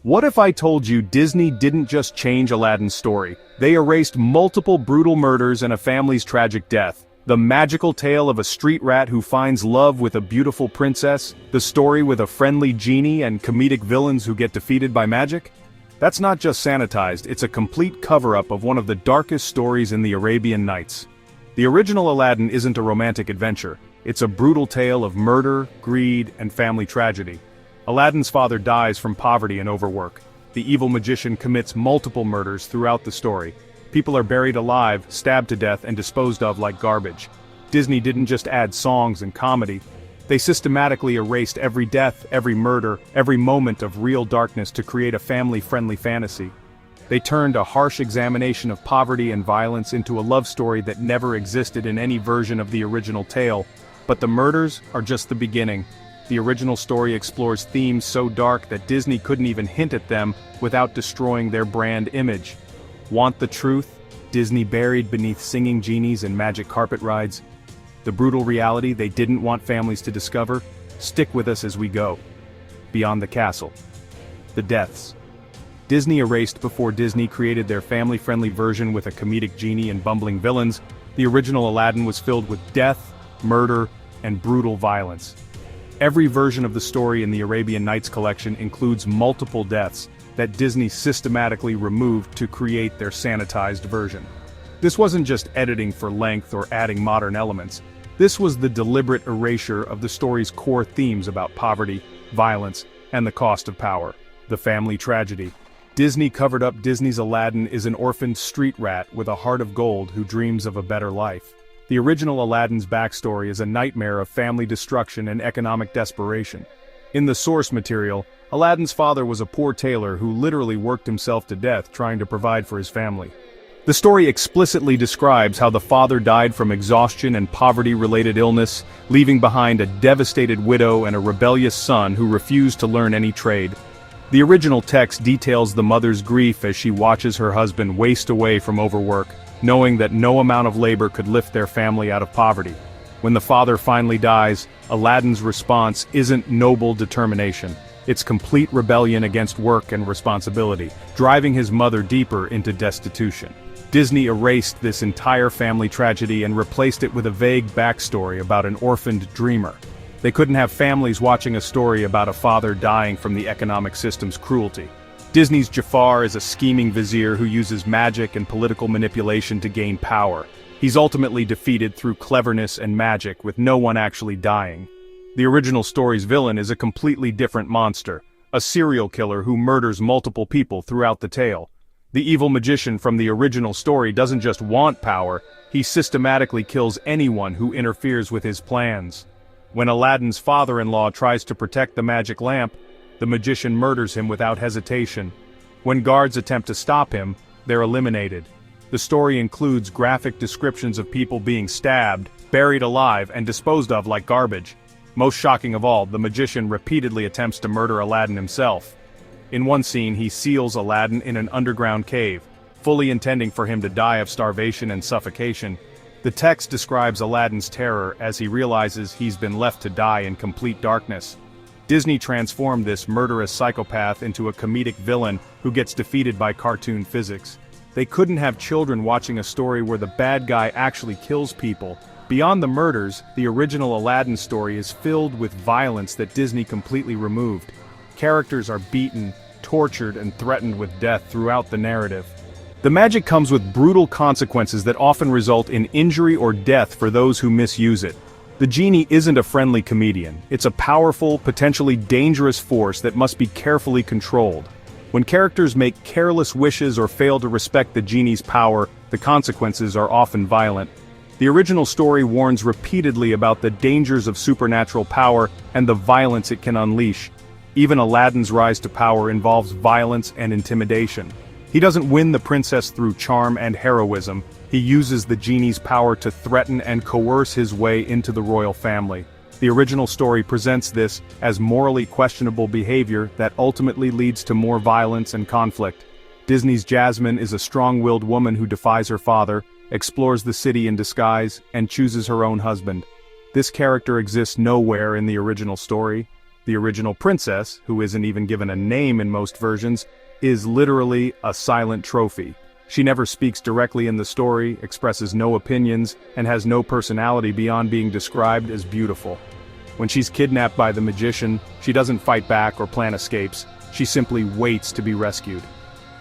What if I told you Disney didn't just change Aladdin's story? They erased multiple brutal murders and a family's tragic death. The magical tale of a street rat who finds love with a beautiful princess, the story with a friendly genie and comedic villains who get defeated by magic? That's not just sanitized, it's a complete cover-up of one of the darkest stories in the Arabian Nights. The original Aladdin isn't a romantic adventure, it's a brutal tale of murder, greed, and family tragedy. Aladdin's father dies from poverty and overwork. The evil magician commits multiple murders throughout the story. People are buried alive, stabbed to death, and disposed of like garbage. Disney didn't just add songs and comedy. They systematically erased every death, every murder, every moment of real darkness to create a family-friendly fantasy. They turned a harsh examination of poverty and violence into a love story that never existed in any version of the original tale. But the murders are just the beginning. The original story explores themes so dark that Disney couldn't even hint at them without destroying their brand image. Want the truth? Disney buried beneath singing genies and magic carpet rides. The brutal reality they didn't want families to discover? Stick with us as we go. Beyond the castle. The deaths. Disney erased before Disney created their family-friendly version with a comedic genie and bumbling villains. The original Aladdin was filled with death, murder, and brutal violence. Every version of the story in the Arabian Nights collection includes multiple deaths that Disney systematically removed to create their sanitized version. This wasn't just editing for length or adding modern elements. This was the deliberate erasure of the story's core themes about poverty, violence, and the cost of power. The family tragedy. Disney covered up Disney's Aladdin is an orphaned street rat with a heart of gold who dreams of a better life. The original Aladdin's backstory is a nightmare of family destruction and economic desperation. In the source material, Aladdin's father was a poor tailor who literally worked himself to death trying to provide for his family. The story explicitly describes how the father died from exhaustion and poverty-related illness, leaving behind a devastated widow and a rebellious son who refused to learn any trade. The original text details the mother's grief as she watches her husband waste away from overwork, knowing that no amount of labor could lift their family out of poverty. When the father finally dies, Aladdin's response isn't noble determination. It's complete rebellion against work and responsibility, driving his mother deeper into destitution. Disney erased this entire family tragedy and replaced it with a vague backstory about an orphaned dreamer. They couldn't have families watching a story about a father dying from the economic system's cruelty. Disney's Jafar is a scheming vizier who uses magic and political manipulation to gain power. He's ultimately defeated through cleverness and magic, with no one actually dying. The original story's villain is a completely different monster, a serial killer who murders multiple people throughout the tale. The evil magician from the original story doesn't just want power, he systematically kills anyone who interferes with his plans. When Aladdin's father-in-law tries to protect the magic lamp, the magician murders him without hesitation. When guards attempt to stop him, they're eliminated. The story includes graphic descriptions of people being stabbed, buried alive, and disposed of like garbage. Most shocking of all, the magician repeatedly attempts to murder Aladdin himself. In one scene, he seals Aladdin in an underground cave, fully intending for him to die of starvation and suffocation. The text describes Aladdin's terror as he realizes he's been left to die in complete darkness. Disney transformed this murderous psychopath into a comedic villain who gets defeated by cartoon physics. They couldn't have children watching a story where the bad guy actually kills people. Beyond the murders, the original Aladdin story is filled with violence that Disney completely removed. Characters are beaten, tortured, and threatened with death throughout the narrative. The magic comes with brutal consequences that often result in injury or death for those who misuse it. The genie isn't a friendly comedian, it's a powerful, potentially dangerous force that must be carefully controlled. When characters make careless wishes or fail to respect the genie's power, the consequences are often violent. The original story warns repeatedly about the dangers of supernatural power and the violence it can unleash. Even Aladdin's rise to power involves violence and intimidation. He doesn't win the princess through charm and heroism, he uses the genie's power to threaten and coerce his way into the royal family. The original story presents this as morally questionable behavior that ultimately leads to more violence and conflict. Disney's Jasmine is a strong-willed woman who defies her father, explores the city in disguise, and chooses her own husband. This character exists nowhere in the original story. The original princess, who isn't even given a name in most versions, is literally a silent trophy. She never speaks directly in the story, expresses no opinions, and has no personality beyond being described as beautiful. When she's kidnapped by the magician, she doesn't fight back or plan escapes, she simply waits to be rescued.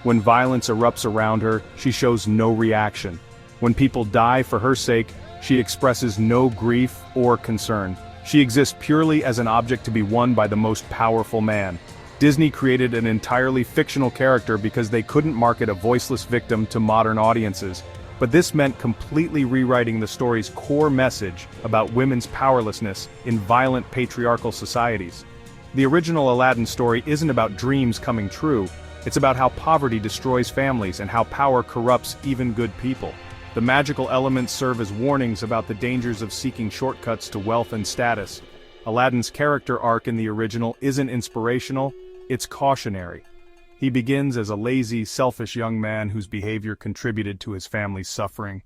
When violence erupts around her, she shows no reaction. When people die for her sake, she expresses no grief or concern. She exists purely as an object to be won by the most powerful man. Disney created an entirely fictional character because they couldn't market a voiceless victim to modern audiences. But this meant completely rewriting the story's core message about women's powerlessness in violent patriarchal societies. The original Aladdin story isn't about dreams coming true, it's about how poverty destroys families and how power corrupts even good people. The magical elements serve as warnings about the dangers of seeking shortcuts to wealth and status. Aladdin's character arc in the original isn't inspirational, it's cautionary. He begins as a lazy, selfish young man whose behavior contributed to his family's suffering.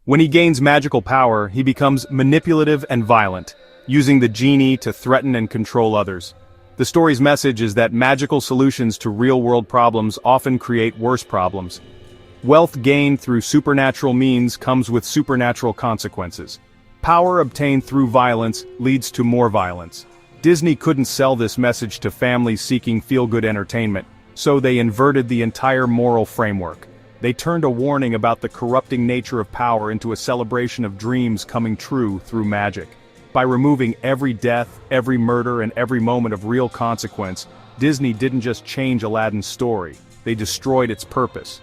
When he gains magical power, he becomes manipulative and violent, using the genie to threaten and control others. The story's message is that magical solutions to real-world problems often create worse problems. Wealth gained through supernatural means comes with supernatural consequences. Power obtained through violence leads to more violence. Disney couldn't sell this message to families seeking feel-good entertainment, so they inverted the entire moral framework. They turned a warning about the corrupting nature of power into a celebration of dreams coming true through magic. By removing every death, every murder, and every moment of real consequence, Disney didn't just change Aladdin's story, they destroyed its purpose.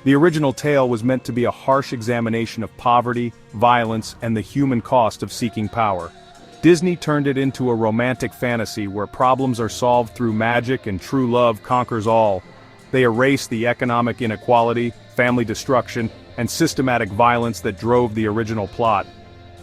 The original tale was meant to be a harsh examination of poverty, violence, and the human cost of seeking power. Disney turned it into a romantic fantasy where problems are solved through magic and true love conquers all. They erased the economic inequality, family destruction, and systematic violence that drove the original plot.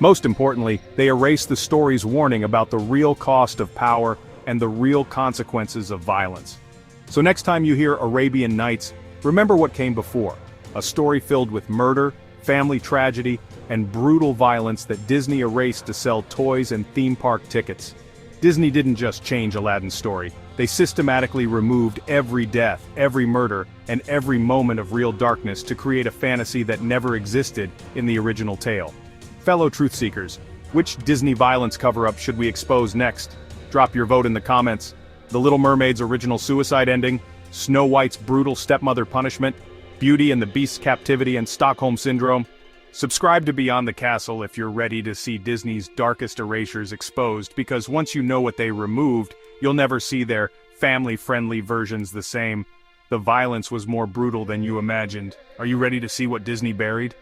Most importantly, they erased the story's warning about the real cost of power and the real consequences of violence. So next time you hear Arabian Nights, remember what came before, a story filled with murder, family tragedy, and brutal violence that Disney erased to sell toys and theme park tickets. Disney didn't just change Aladdin's story, they systematically removed every death, every murder, and every moment of real darkness to create a fantasy that never existed in the original tale. Fellow truth seekers, which Disney violence cover-up should we expose next? Drop your vote in the comments. The Little Mermaid's original suicide ending, Snow White's brutal stepmother punishment, Beauty and the Beast's captivity and Stockholm Syndrome. Subscribe to Beyond the Castle if you're ready to see Disney's darkest erasures exposed, because once you know what they removed, you'll never see their family-friendly versions the same. The violence was more brutal than you imagined. Are you ready to see what Disney buried?